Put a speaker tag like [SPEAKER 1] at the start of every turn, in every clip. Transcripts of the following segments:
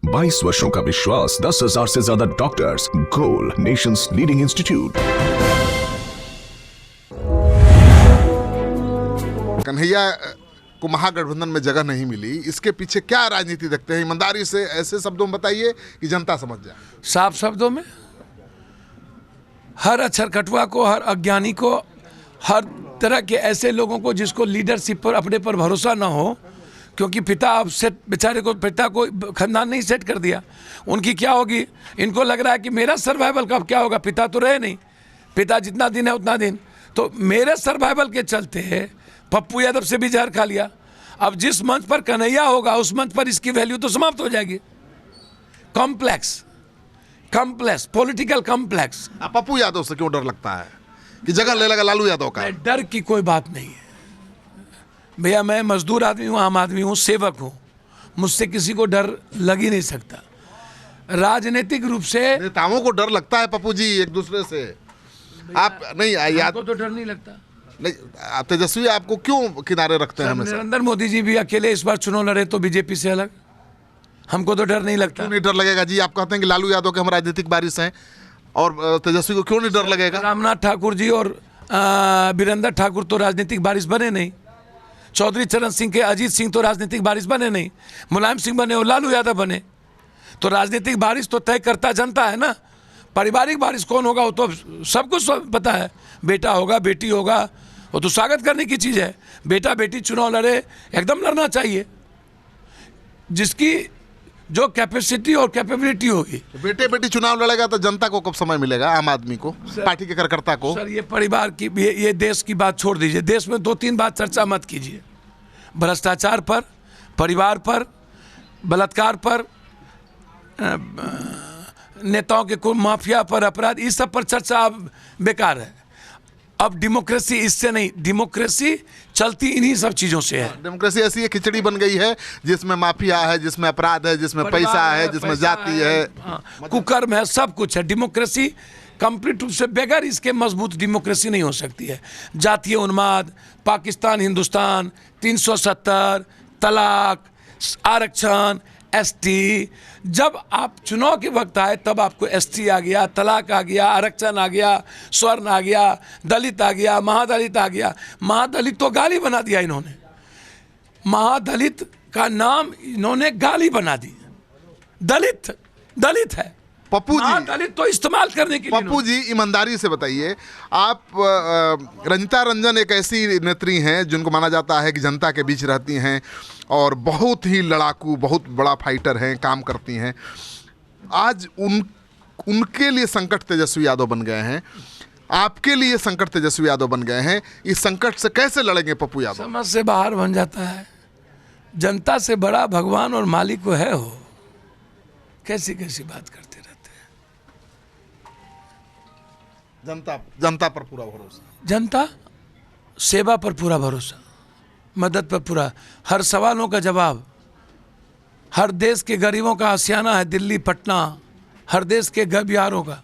[SPEAKER 1] 22 वर्षों का विश्वास, 10,000 से ज्यादा डॉक्टर्स, गोल नेशंस लीडिंग इंस्टीट्यूट।
[SPEAKER 2] कन्हैया को महागठबंधन में जगह नहीं मिली, इसके पीछे क्या राजनीति देखते हैं? ईमानदारी से ऐसे शब्दों में बताइए कि जनता समझ जाए।
[SPEAKER 3] साफ शब्दों में, हर अक्षर कटुआ को, हर अज्ञानी को, हर तरह के ऐसे लोगों को जिसको लीडरशिप पर अपने पर भरोसा ना हो, क्योंकि पिता अब सेट, बेचारे को पिता को खानदान नहीं सेट कर दिया, उनकी क्या होगी? इनको लग रहा है कि मेरा सर्वाइवल कब क्या होगा, पिता तो रहे नहीं, पिता जितना दिन है उतना दिन, तो मेरे सर्वाइवल के चलते पप्पू यादव से भी जहर खा लिया। अब जिस मंच पर कन्हैया होगा उस मंच पर इसकी वैल्यू तो समाप्त हो जाएगी। Complex political complex.
[SPEAKER 2] Pappu Yadav से क्यों डर लगता है कि जगह ले लगा लालू यादव का?
[SPEAKER 3] डर की कोई बात नहीं है भैया, मैं मजदूर आदमी हूँ, आम आदमी हूँ, सेवक हूँ, मुझसे किसी को डर लग ही नहीं सकता। राजनीतिक रूप से
[SPEAKER 2] नेताओं को डर लगता है पप्पू जी एक दूसरे से, आप नहीं? याद
[SPEAKER 3] को तो डर नहीं लगता।
[SPEAKER 2] नहीं, तेजस्वी आपको क्यों किनारे रखते हैं हमेशा?
[SPEAKER 3] नरेंद्र मोदी जी भी अकेले इस बार चुनाव लड़े तो बीजेपी से अलग, हमको तो डर नहीं लगता।
[SPEAKER 2] क्यों नहीं डर लगेगा जी? आप कहते हैं कि लालू यादव के हम राजनीतिक वारिस हैं, और तेजस्वी को क्यों नहीं डर लगेगा?
[SPEAKER 3] रामनाथ ठाकुर जी और वीरेंद्र ठाकुर तो राजनीतिक वारिस बने नहीं, चौधरी चरण सिंह के अजीत सिंह तो राजनीतिक वारिस बने नहीं, मुलायम सिंह बने और लालू यादव बने, तो राजनीतिक वारिस तो तय करता जनता है ना। पारिवारिक वारिस कौन होगा वो तो सबको पता है, बेटा होगा, बेटी होगा, वो तो स्वागत करने की चीज़ है। बेटा बेटी चुनाव लड़े, एकदम लड़ना चाहिए, जिसकी जो कैपेसिटी और कैपेबिलिटी होगी।
[SPEAKER 2] बेटे बेटी चुनाव लड़ेगा तो जनता को कब समय मिलेगा, आम आदमी को, पार्टी के कार्यकर्ता को?
[SPEAKER 3] सर ये परिवार की, ये देश की बात छोड़ दीजिए, देश में 2-3 बात चर्चा मत कीजिए। भ्रष्टाचार पर, परिवार पर, बलात्कार पर, नेताओं के कुल माफिया पर, अपराध, इस सब पर चर्चा अब बेकार है। अब डेमोक्रेसी इससे नहीं, डेमोक्रेसी चलती इन्हीं सब चीज़ों से है।
[SPEAKER 2] डेमोक्रेसी ऐसी एक खिचड़ी बन गई है जिसमें माफिया है, जिसमें अपराध है, जिसमें पैसा है, जिसमें जाति है,
[SPEAKER 3] कुकर्म है, सब कुछ है। डेमोक्रेसी कंप्लीट रूप से बगैर इसके मजबूत डेमोक्रेसी नहीं हो सकती है। जातीय उन्माद, पाकिस्तान हिंदुस्तान, 370, तलाक, आरक्षण, एसटी, जब आप चुनाव के वक्त आए तब आपको एसटी आ गया, तलाक आ गया, आरक्षण आ गया, स्वर्ण आ गया, दलित आ गया, महादलित आ गया। महादलित तो गाली बना दिया इन्होंने, महादलित का नाम इन्होंने गाली बना दी। दलित है
[SPEAKER 2] पप्पू जी,
[SPEAKER 3] दलित तो इस्तेमाल करने के लिए।
[SPEAKER 2] पप्पू जी ईमानदारी से बताइए, आप रंजिता रंजन एक ऐसी नेत्री हैं जिनको माना जाता है कि जनता के बीच रहती हैं और बहुत ही लड़ाकू, बहुत बड़ा फाइटर हैं, काम करती हैं। आज उनके लिए संकट तेजस्वी यादव बन गए हैं, आपके लिए संकट तेजस्वी यादव बन गए हैं। इस संकट से कैसे लड़ेंगे पप्पू यादव?
[SPEAKER 3] समझ से बाहर बन जाता है। जनता से बड़ा भगवान और मालिक को है हो, कैसी कैसी बात करते रहते हैं। जनता पर पूरा भरोसा, जनता सेवा पर पूरा भरोसा, मदद पर पूरा, हर सवालों का जवाब, हर देश के गरीबों का आशियाना है दिल्ली पटना, हर देश के गबियारों का,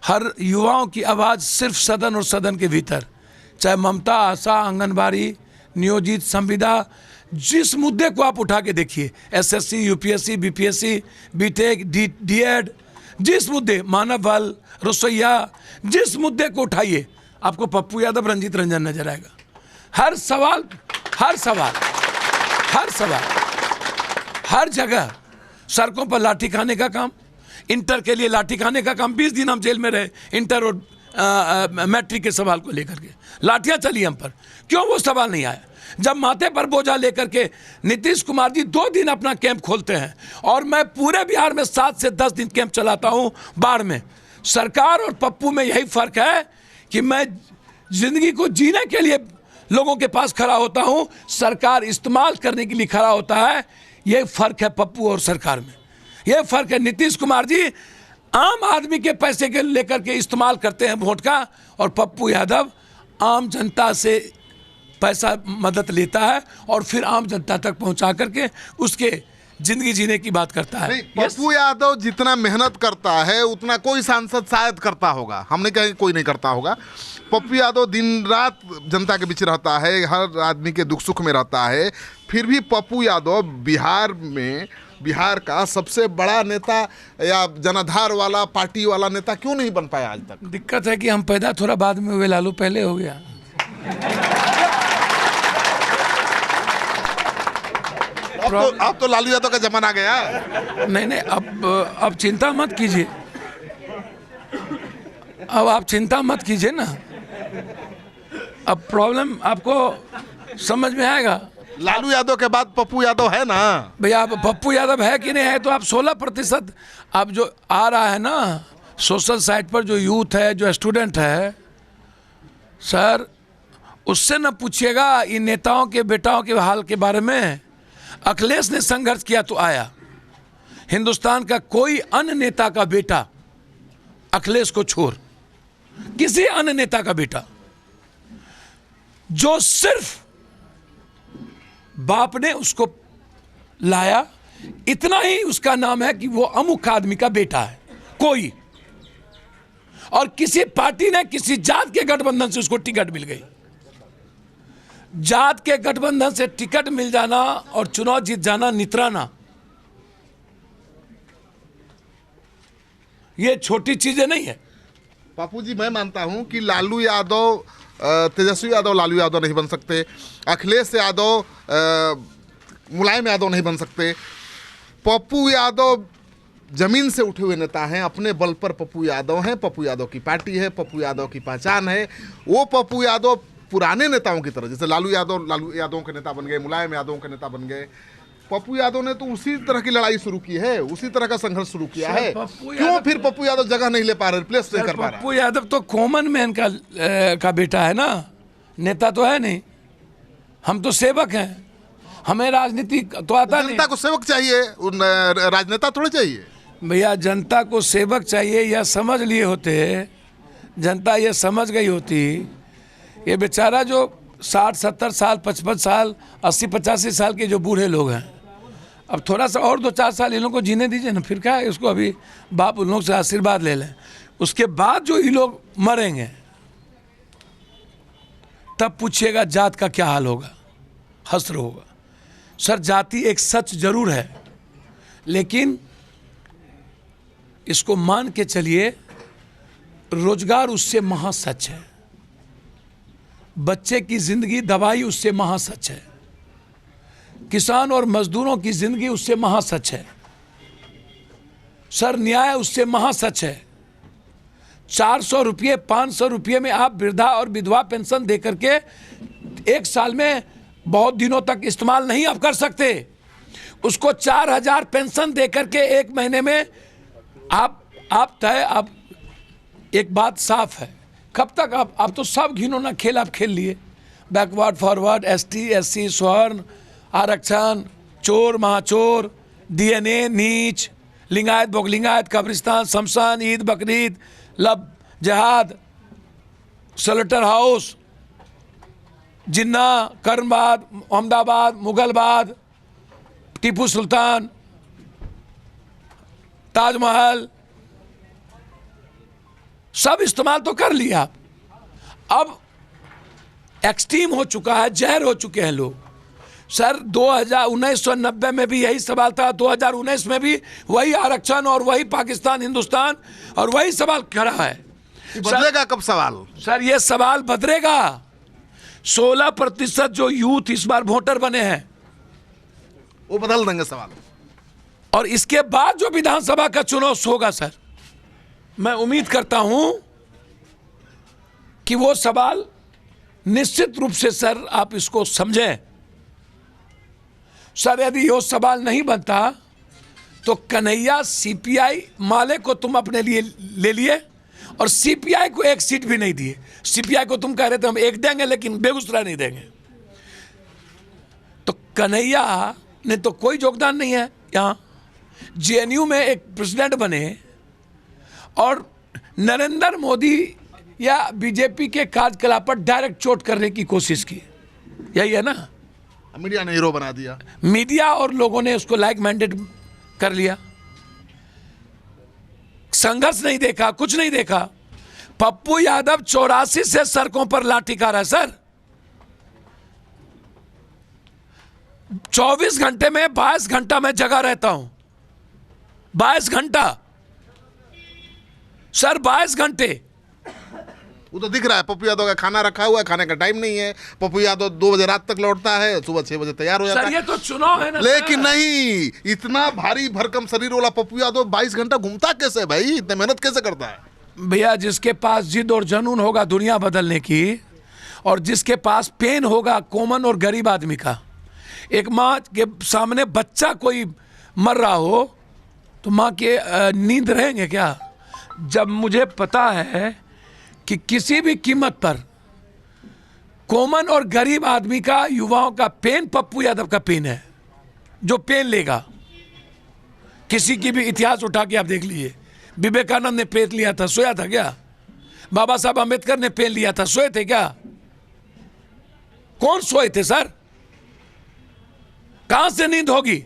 [SPEAKER 3] हर युवाओं की आवाज़ सिर्फ सदन और सदन के भीतर, चाहे ममता, आशा, आंगनबाड़ी, नियोजित, संविदा, जिस मुद्दे को आप उठा के देखिए, SSC, UPSC, BPSC, BTech, DEd, जिस मुद्दे, मानव बल, रसोईया, जिस मुद्दे को उठाइए आपको पप्पू यादव, रंजीत रंजन नजर आएगा। हर सवाल हर जगह, सड़कों पर लाठी खाने का काम, इंटर के लिए लाठी खाने का काम, 20 दिन हम जेल में रहे इंटर और मैट्रिक के सवाल को लेकर के, लाठियां चली हम पर, क्यों वो सवाल नहीं आया? जब माथे पर बोझा लेकर के नीतीश कुमार जी 2 दिन अपना कैंप खोलते हैं और मैं पूरे बिहार में 7 से 10 दिन कैंप चलाता हूं बाढ़ में। सरकार और पप्पू में यही फर्क है कि मैं जिंदगी को जीने के लिए लोगों के पास खड़ा होता हूं, सरकार इस्तेमाल करने के लिए खड़ा होता है। यह फर्क है पप्पू और सरकार में, यह फर्क है। नीतीश कुमार जी आम आदमी के पैसे के लेकर के इस्तेमाल करते हैं वोट का, और पप्पू यादव आम जनता से पैसा मदद लेता है और फिर आम जनता तक पहुंचा करके उसके जिंदगी जीने की बात करता है।
[SPEAKER 2] पप्पू यादव जितना मेहनत करता है उतना कोई सांसद शायद करता होगा, हमने कहा कोई नहीं करता होगा। पप्पू यादव दिन रात जनता के बीच रहता है, हर आदमी के दुख सुख में रहता है, फिर भी पप्पू यादव बिहार का सबसे बड़ा नेता या जनाधार वाला पार्टी वाला नेता क्यों नहीं बन पाया आज तक?
[SPEAKER 3] दिक्कत है कि हम पैदा थोड़ा बाद में हुए, लालू पहले हो गया।
[SPEAKER 2] अब तो लालू यादव का जमाना गया।
[SPEAKER 3] नहीं, अब चिंता मत कीजिए, अब आप चिंता मत कीजिए ना, अब प्रॉब्लम आपको समझ में आएगा।
[SPEAKER 2] लालू यादव के बाद पप्पू यादव है ना
[SPEAKER 3] भैया, अब पप्पू यादव है कि नहीं है, तो आप 16% अब जो आ रहा है ना सोशल साइट पर, जो यूथ है, जो स्टूडेंट है, सर उससे न पूछिएगा इन नेताओं के बेटाओं के हाल के बारे में। अखिलेश ने संघर्ष किया तो आया, हिंदुस्तान का कोई अन्य नेता का बेटा, अखिलेश को छोड़ किसी अन्य नेता का बेटा, जो सिर्फ बाप ने उसको लाया, इतना ही उसका नाम है कि वो अमुक आदमी का बेटा है कोई, और किसी पार्टी ने किसी जात के गठबंधन से उसको टिकट मिल गई। जात के गठबंधन से टिकट मिल जाना और चुनाव जीत जाना, नितराना, ये छोटी चीजें नहीं है।
[SPEAKER 2] पप्पू जी, मैं मानता हूं कि लालू यादव, तेजस्वी यादव लालू यादव नहीं बन सकते, अखिलेश यादव मुलायम यादव नहीं बन सकते। पप्पू यादव जमीन से उठे हुए नेता हैं, अपने बल पर पप्पू यादव हैं, पप्पू यादव की पार्टी है, पप्पू यादव की पहचान है। वो पप्पू यादव पुराने नेताओं की तरह, जैसे लालू यादव के नेता बन गए, मुलायम यादव के नेता बन गए, पप्पू यादव ने तो उसी तरह की लड़ाई शुरू की है, उसी तरह का संघर्ष शुरू किया है। क्यों फिर पप्पू यादव जगह नहीं ले पा रहे, रिप्लेस नहीं कर पा रहे?
[SPEAKER 3] पप्पू यादव तो कॉमन मैन का बेटा है ना, नेता तो है नहीं। हम तो सेवक हैं, हमें राजनीति तो आता नहीं।
[SPEAKER 2] जनता को सेवक चाहिए, राजनेता थोड़े चाहिए।
[SPEAKER 3] भैया, जनता को सेवक चाहिए या समझ लिए होते, जनता ये समझ गई होती, ये बेचारा जो 60-70 साल, 55 साल, 80-85 साल के जो बूढ़े लोग हैं, अब थोड़ा सा और 2-4 साल इन लोगों को जीने दीजिए ना, फिर क्या है, इसको अभी बाप उन लोग से आशीर्वाद ले लें, उसके बाद जो ये लोग मरेंगे तब पूछिएगा जात का क्या हाल होगा, हस्र होगा। सर, जाति एक सच जरूर है, लेकिन इसको मान के चलिए, रोजगार उससे महासच है, बच्चे की जिंदगी दवाई उससे महासच है, किसान और मजदूरों की जिंदगी उससे महासच है, सर न्याय उससे महासच है। 400 रुपये 500 रुपये में आप वृद्धा और विधवा पेंशन दे करके एक साल में बहुत दिनों तक इस्तेमाल नहीं आप कर सकते, उसको 4000 पेंशन दे करके एक महीने में आप तय, आप एक बात साफ है, कब तक आप तो सब घिनौना खेल आप खेल लिए, बैकवर्ड फॉरवर्ड, ST SC, स्वर्ण आरक्षण, चोर महाचोर, DNA नीच, लिंगायत बोगलिंगायत, कब्रिस्तान, शमशान, ईद बकरीद, लब जहाद, स्लेटर हाउस, जिन्ना, कर्मबाद, अहमदाबाद, मुगलबाद, टीपू सुल्तान, ताजमहल, सब इस्तेमाल तो कर लिया आप। अब एक्सट्रीम हो चुका है, जहर हो चुके हैं लोग। सर 1990 में भी यही सवाल था, 2019 में भी वही आरक्षण और वही पाकिस्तान हिंदुस्तान और वही सवाल खड़ा है।
[SPEAKER 2] बदलेगा कब सवाल?
[SPEAKER 3] सर ये सवाल बदलेगा। 16% जो यूथ इस बार वोटर बने हैं
[SPEAKER 2] वो बदल देंगे सवाल,
[SPEAKER 3] और इसके बाद जो विधानसभा का चुनाव होगा सर, मैं उम्मीद करता हूं कि वो सवाल निश्चित रूप से सर आप इसको समझें। सर यदि वो सवाल नहीं बनता तो कन्हैया CPI माले को तुम अपने लिए ले लिए और CPI को एक सीट भी नहीं दिए। CPI को तुम कह रहे थे हम एक देंगे लेकिन बेगूसराय नहीं देंगे, तो कन्हैया ने तो कोई योगदान नहीं है यहाँ। JNU में एक प्रेसिडेंट बने और नरेंद्र मोदी या BJP के कार्यकलाप पर डायरेक्ट चोट करने की कोशिश की, यही है ना।
[SPEAKER 2] मीडिया ने हीरो बना दिया,
[SPEAKER 3] मीडिया और लोगों ने उसको लाइक मैंडेट कर लिया, संघर्ष नहीं देखा, कुछ नहीं देखा। पप्पू यादव 84 से सड़कों पर लाठी खा रहा है सर। 24 घंटे में 22 घंटा मैं जगा रहता हूं। 22 घंटा सर, 22 घंटे।
[SPEAKER 2] वो तो दिख रहा है, पप्पू यादव का खाना रखा हुआ है, खाने का टाइम नहीं है। पप्पू यादव 2 बजे रात तक लौटता है, सुबह 6 बजे तैयार हो जाता है।
[SPEAKER 3] सर ये तो चुनाव है ना।
[SPEAKER 2] लेकिन नहीं, इतना भारी भरकम शरीर वाला पप्पू यादव 22 घंटा घूमता कैसे भाई? इतने मेहनत कैसे करता है?
[SPEAKER 3] भैया, जिसके पास जिद और जुनून होगा दुनिया बदलने की, और जिसके पास पेन होगा कॉमन और गरीब आदमी का, एक माँ के सामने बच्चा कोई मर रहा हो तो माँ के नींद रहेंगे क्या? जब मुझे पता है कि किसी भी कीमत पर कॉमन और गरीब आदमी का, युवाओं का पेन पप्पू यादव का पेन है, जो पेन लेगा। किसी की भी इतिहास उठा के आप देख लीजिए। विवेकानंद ने पेन लिया था, सोया था क्या? बाबा साहब अंबेडकर ने पेन लिया था, सोए थे क्या? कौन सोए थे सर? कहां से नींद होगी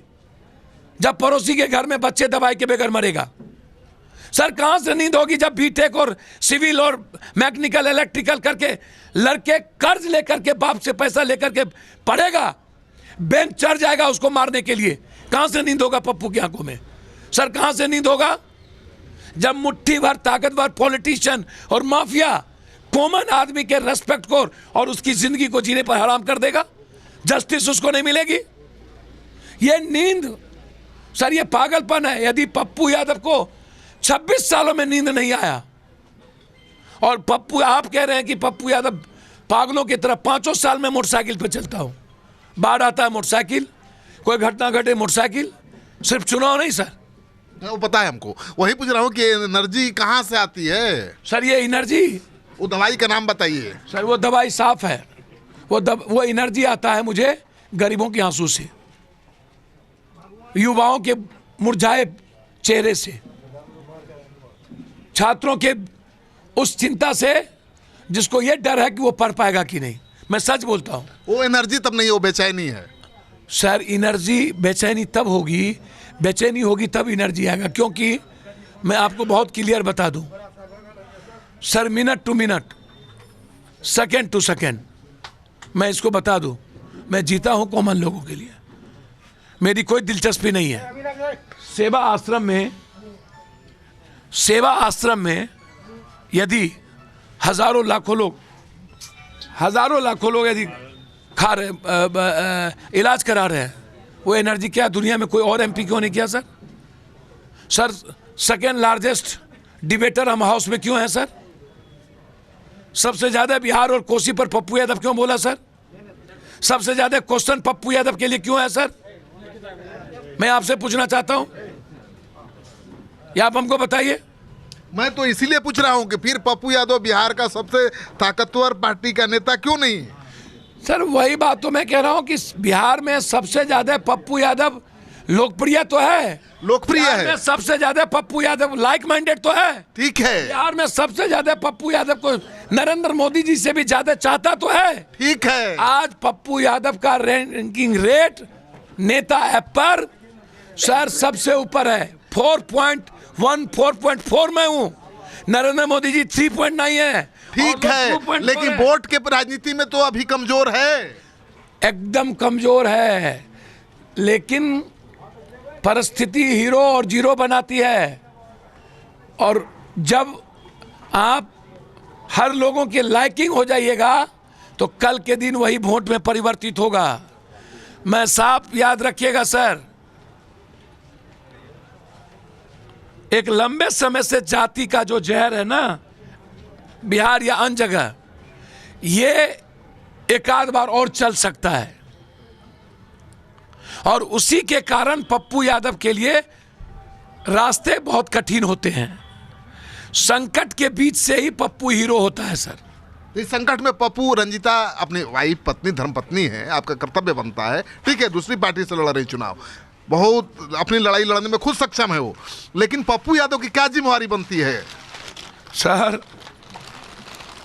[SPEAKER 3] जब पड़ोसी के घर में बच्चे दवाई के बगैर मरेगा? सर कहां से नींद होगी जब बीटेक और सिविल और मैकेनिकल इलेक्ट्रिकल करके लड़के कर्ज लेकर के बाप से पैसा लेकर के पढ़ेगा, बैंक चढ़ जाएगा उसको मारने के लिए? कहां से नींद होगा पप्पू की आंखों में? सर कहां से नींद होगा जब मुट्ठी भर ताकतवर पॉलिटिशियन और माफिया कॉमन आदमी के रेस्पेक्ट को और उसकी जिंदगी को जीने पर हराम कर देगा? जस्टिस उसको नहीं मिलेगी? ये नींद सर, ये पागलपन है। यदि पप्पू यादव को 26 सालों में नींद नहीं आया, और पप्पू, आप कह रहे हैं कि पप्पू यादव पागलों की तरह 5 साल में मोटरसाइकिल पे चलता हूं, बाढ़ आता है मोटरसाइकिल, कोई घटना घटे मोटरसाइकिल, सिर्फ चुनाव नहीं सर।
[SPEAKER 2] वो पता है हमको, वही पूछ रहा हूँ कि एनर्जी कहाँ से आती है?
[SPEAKER 3] सर ये एनर्जी,
[SPEAKER 2] वो दवाई का नाम बताइए।
[SPEAKER 3] सर वो दवाई साफ है, वो एनर्जी आता है मुझे गरीबों के आंसू से, युवाओं के मुरझाए चेहरे से, छात्रों के उस चिंता से जिसको ये डर है कि वो पढ़ पाएगा कि नहीं। मैं सच बोलता हूं।
[SPEAKER 2] वो एनर्जी तब नहीं, वो बेचैनी है
[SPEAKER 3] सर। एनर्जी, बेचैनी तब होगी, बेचैनी होगी तब एनर्जी आएगा। क्योंकि मैं आपको बहुत क्लियर बता दूं sir, minute to minute, second to second, मैं इसको बता दूं, मैं जीता हूं कॉमन लोगों के लिए, मेरी कोई दिलचस्पी नहीं है। सेवा आश्रम में यदि हजारों लाखों लोग यदि खा रहे, इलाज करा रहे हैं, वो एनर्जी क्या दुनिया में कोई और एमपी क्यों नहीं किया sir? Sir second largest debater हम हाउस में क्यों है सर? सबसे ज्यादा बिहार और कोसी पर पप्पू यादव क्यों बोला सर? सबसे ज्यादा क्वेश्चन पप्पू यादव के लिए क्यों है सर? मैं आपसे पूछना चाहता हूं, या आप हमको बताइए।
[SPEAKER 2] मैं तो इसीलिए पूछ रहा हूं कि फिर पप्पू यादव बिहार का सबसे ताकतवर पार्टी का नेता क्यों नहीं?
[SPEAKER 3] सर वही बात तो मैं कह रहा हूं कि बिहार में सबसे ज्यादा पप्पू यादव लोकप्रिय तो है,
[SPEAKER 2] लोकप्रिय
[SPEAKER 3] बिहार
[SPEAKER 2] है,
[SPEAKER 3] में सबसे ज्यादा पप्पू यादव लाइक माइंडेड तो है,
[SPEAKER 2] ठीक है,
[SPEAKER 3] बिहार में सबसे ज्यादा पप्पू यादव को नरेंद्र मोदी जी से भी ज्यादा चाहता तो है,
[SPEAKER 2] ठीक है।
[SPEAKER 3] आज पप्पू यादव का रैंकिंग रेट नेता ऐप पर सर सबसे ऊपर है, 4.1, 4.4 में हूं, नरेंद्र मोदी जी 3.9 है,
[SPEAKER 2] ठीक है, लेकिन वोट के राजनीति में तो अभी कमजोर है,
[SPEAKER 3] एकदम कमजोर है। लेकिन परिस्थिति हीरो और जीरो बनाती है, और जब आप हर लोगों के लाइकिंग हो जाइएगा तो कल के दिन वही वोट में परिवर्तित होगा। मैं साफ याद रखिएगा सर, एक लंबे समय से जाति का जो जहर है ना बिहार या अन्य जगह, ये एक आध बार और चल सकता है, और उसी के कारण पप्पू यादव के लिए रास्ते बहुत कठिन होते हैं। संकट के बीच से ही पप्पू हीरो होता है सर।
[SPEAKER 2] इस संकट में पप्पू, रंजिता अपनी वाइफ, पत्नी, धर्मपत्नी है, आपका कर्तव्य बनता है, ठीक है, दूसरी पार्टी से लड़ रही चुनाव, बहुत अपनी लड़ाई लड़ने में खुद सक्षम है वो, लेकिन पप्पू यादव की क्या जिम्मेवारी बनती है?
[SPEAKER 3] सर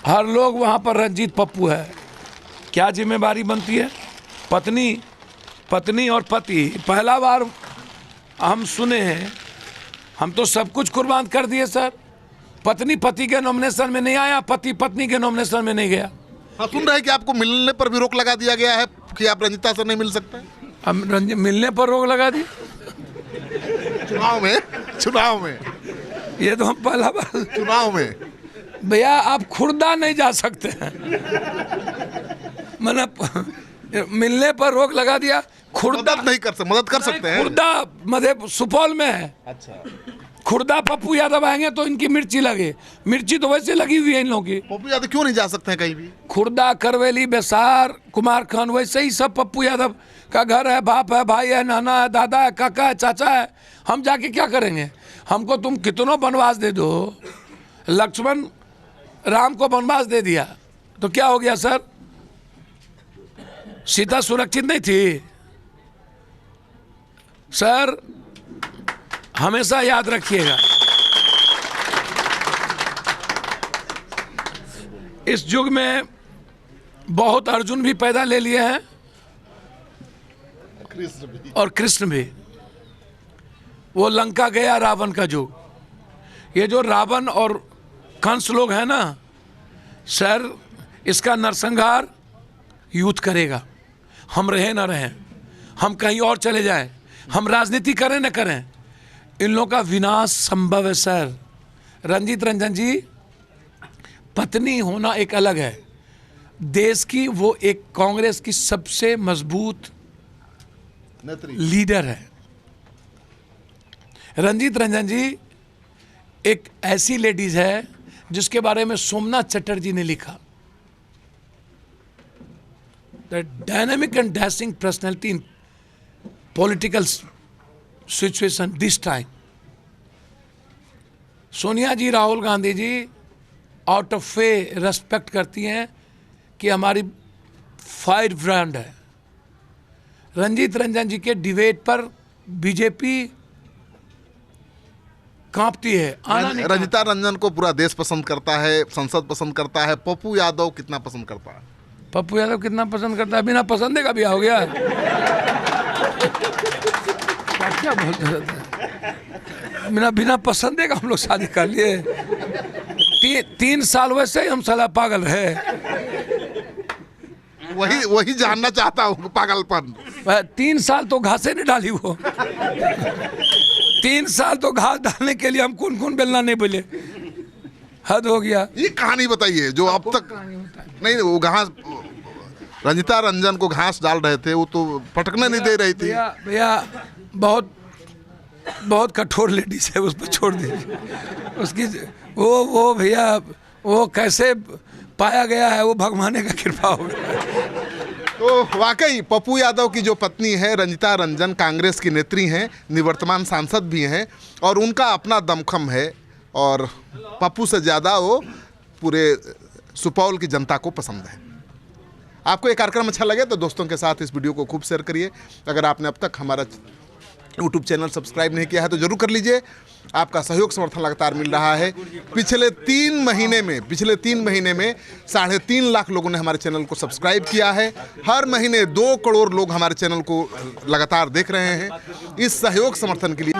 [SPEAKER 3] हर लोग वहां पर रंजीत पप्पू है, क्या जिम्मेवारी बनती है? पत्नी और पति, पहला बार हम सुने हैं, हम तो सब कुछ कुर्बान कर दिए सर, पत्नी पति के नॉमिनेशन में नहीं आया, पति पत्नी के नॉमिनेशन में नहीं गया।
[SPEAKER 2] हाँ, सुन रहे हैं कि आपको मिलने पर भी रोक लगा दिया गया है कि आप रंजिता से नहीं मिल सकते।
[SPEAKER 3] अब मिलने पर रोक लगा दी
[SPEAKER 2] चुनाव में
[SPEAKER 3] ये तो हम पहला बार।
[SPEAKER 2] चुनाव में
[SPEAKER 3] भैया आप खुर्दा नहीं जा सकते हैं, मतलब मिलने पर रोक लगा दिया। खुर्दा
[SPEAKER 2] मदद नहीं कर सकते, मदद कर सकते हैं।
[SPEAKER 3] खुर्दा मध्य सुपौल में है।
[SPEAKER 2] अच्छा,
[SPEAKER 3] खुर्दा पप्पू यादव आएंगे तो इनकी मिर्ची लगे, मिर्ची तो वैसे लगी हुई है इन लोगों की।
[SPEAKER 2] पप्पू यादव क्यों नहीं जा सकते हैं कहीं भी?
[SPEAKER 3] खुर्दा, करवेली, बेसार, कुमारखंड, वैसे ही सब पप्पू यादव का घर है, बाप है, भाई है, नाना है, दादा है, काका है, चाचा है। हम जाके क्या करेंगे? हमको तुम कितनों वनवास दे दो, लक्ष्मण राम को वनवास दे दिया तो क्या हो गया सर? सीता सुरक्षित नहीं थी सर। हमेशा याद रखिएगा, इस युग में बहुत अर्जुन भी पैदा ले लिए हैं और कृष्ण भी। वो लंका गया रावण का युग। ये जो रावण और कंस लोग हैं ना सर, इसका नरसंहार यूथ करेगा। हम रहे ना रहें, हम कहीं और चले जाएं, हम राजनीति करें न करें, इन लोगों का विनाश संभव है सर। रंजीत रंजन जी, पत्नी होना एक अलग है, देश की वो एक कांग्रेस की सबसे मजबूत लीडर है। रंजीत रंजन जी एक ऐसी लेडीज है जिसके बारे में सोमनाथ चटर्जी ने लिखा, the dynamic and dashing personality in political situation this time. Sonia ji, Rahul Gandhi ji out of फे रेस्पेक्ट करती हैं कि हमारी फायर ब्रांड है। रंजीत रंजन जी के डिबेट पर बीजेपी कांपती है।
[SPEAKER 2] रंजिता रंजन को पूरा देश पसंद करता है, संसद पसंद करता है। पप्पू यादव कितना पसंद करता है?
[SPEAKER 3] पप्पू यादव कितना पसंद करता है? बिना पसंदे का ब्याह हो गया। क्या बोलते रहते हैं? बिना पसंदे का हम लोग शादी कर लिए। 3 साल वैसे ही हम साला पागल रहे।
[SPEAKER 2] वही जानना चाहता हूँ, पागलपन।
[SPEAKER 3] 3 साल तो घासे नहीं डाली वो। 3 साल तो घास डालने के लिए हम कौन बेलना नहीं बोले। हद हो गया।
[SPEAKER 2] ये कहानी बताइए जो अब तक नहीं, वो घास रंजिता रंजन को घास डाल रहे थे, वो तो पटकने नहीं दे रही थी।
[SPEAKER 3] भैया बहुत कठोर लेडीज है, उस पर छोड़ दीजिए। उसकी वो भैया वो कैसे पाया गया है, वो भगवान का कृपा हो गया।
[SPEAKER 2] तो वाकई पप्पू यादव की जो पत्नी है रंजिता रंजन, कांग्रेस की नेत्री हैं, निवर्तमान सांसद भी हैं, और उनका अपना दमखम है, और पप्पू से ज़्यादा वो पूरे सुपौल की जनता को पसंद है। आपको ये कार्यक्रम अच्छा लगे तो दोस्तों के साथ इस वीडियो को खूब शेयर करिए। अगर आपने अब तक हमारा YouTube चैनल सब्सक्राइब नहीं किया है तो जरूर कर लीजिए। आपका सहयोग समर्थन लगातार मिल रहा है। पिछले 3 महीने में 3.5 लाख लोगों ने हमारे चैनल को सब्सक्राइब किया है। हर महीने 2 करोड़ लोग हमारे चैनल को लगातार देख रहे हैं। इस सहयोग समर्थन के लिए